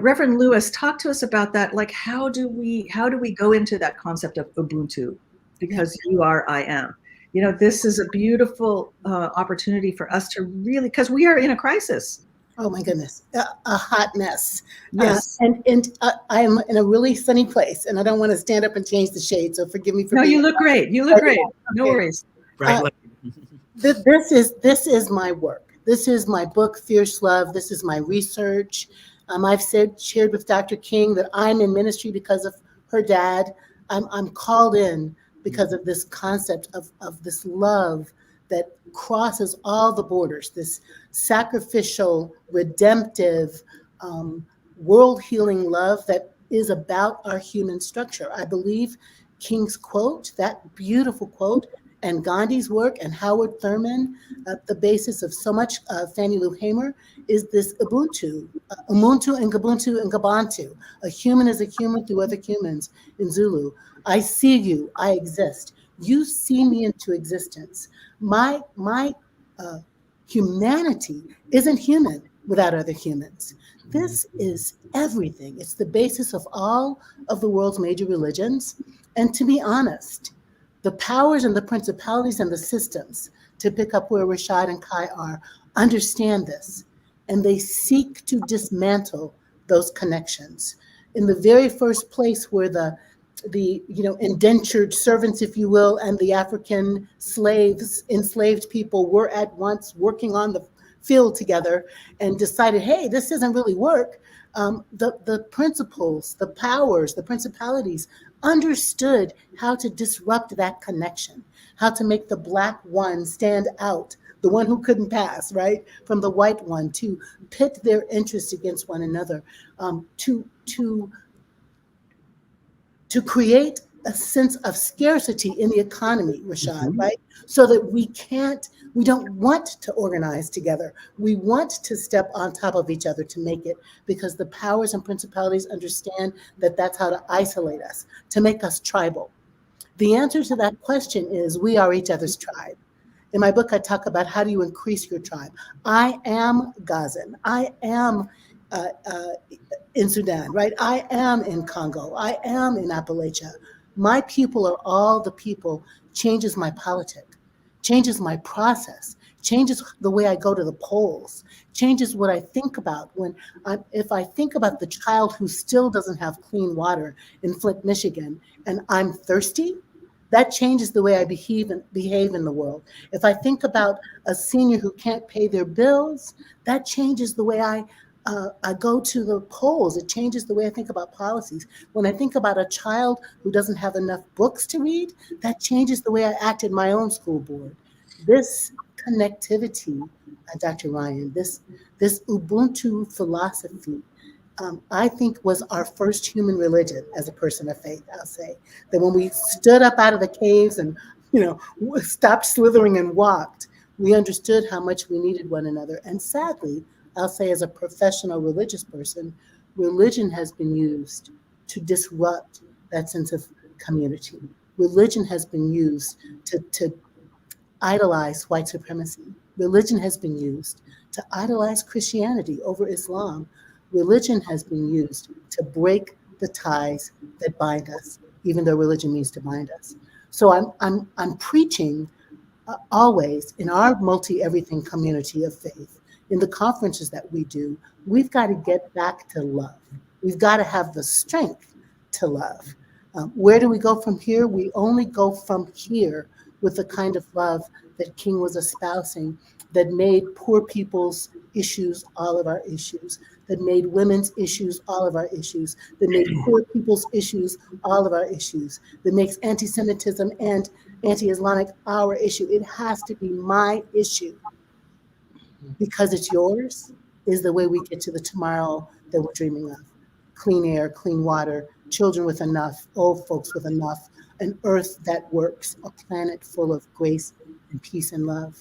Reverend Lewis, talk to us about that. Like, how do we go into that concept of Ubuntu? Because you are, I am. This is a beautiful opportunity for us to really, because we are in a crisis. Oh my goodness, a hot mess. Yes. I'm in a really sunny place, and I don't want to stand up and change the shade. So forgive me for. No, you look great. You look great. No worries. Right. This is my work. This is my book, Fierce Love. This is my research. I've shared with Dr. King that I'm in ministry because of her dad. I'm called in because of this concept of this love that crosses all the borders, this sacrificial, redemptive, world-healing love that is about our human structure. I believe King's quote, that beautiful quote, and Gandhi's work and Howard Thurman, the basis of so much Fannie Lou Hamer, is this Ubuntu, Umuntu and Ubuntu and Gabantu. A human is a human through other humans in Zulu. I see you, I exist. You see me into existence. My humanity isn't human without other humans. This is everything. It's the basis of all of the world's major religions. And to be honest, the powers and the principalities and the systems, to pick up where Rashad and Kai are, understand this. And they seek to dismantle those connections. In the very first place where the indentured servants, if you will, and the African slaves, enslaved people were at once working on the field together and decided, hey, this doesn't really work. The principles, the powers, the principalities understood how to disrupt that connection, how to make the black one stand out, the one who couldn't pass, right, from the white one, to pit their interests against one another, to create a sense of scarcity in the economy, Rashad, right? So that we don't want to organize together. We want to step on top of each other to make it, because the powers and principalities understand that that's how to isolate us, to make us tribal. The answer to that question is we are each other's tribe. In my book, I talk about how do you increase your tribe. I am Gazan. I am in Sudan, right? I am in Congo. I am in Appalachia. My people are all the people changes my politic, changes my process, changes the way I go to the polls, changes what I think about if I think about the child who still doesn't have clean water in Flint, Michigan, and I'm thirsty, that changes the way I behave in the world. If I think about a senior who can't pay their bills, that changes the way I go to the polls. It changes the way I think about policies. When I think about a child who doesn't have enough books to read, that changes the way I act in my own school board. This connectivity, Dr. Ryan, this Ubuntu philosophy, I think was our first human religion as a person of faith, I'll say. That when we stood up out of the caves and stopped slithering and walked, we understood how much we needed one another. And sadly, I'll say as a professional religious person, religion has been used to disrupt that sense of community. Religion has been used to idolize white supremacy. Religion has been used to idolize Christianity over Islam. Religion has been used to break the ties that bind us, even though religion means to bind us. So I'm preaching always in our multi-everything community of faith, in the conferences that we do, we've got to get back to love. We've got to have the strength to love. Where do we go from here? We only go from here with the kind of love that King was espousing, that made poor people's issues all of our issues, that made women's issues all of our issues, that made poor people's issues all of our issues, that makes anti-Semitism and anti-Islamic our issue. It has to be my issue. Because it's yours is the way we get to the tomorrow that we're dreaming of. Clean air, clean water, children with enough, old folks with enough, an earth that works, a planet full of grace and peace and love.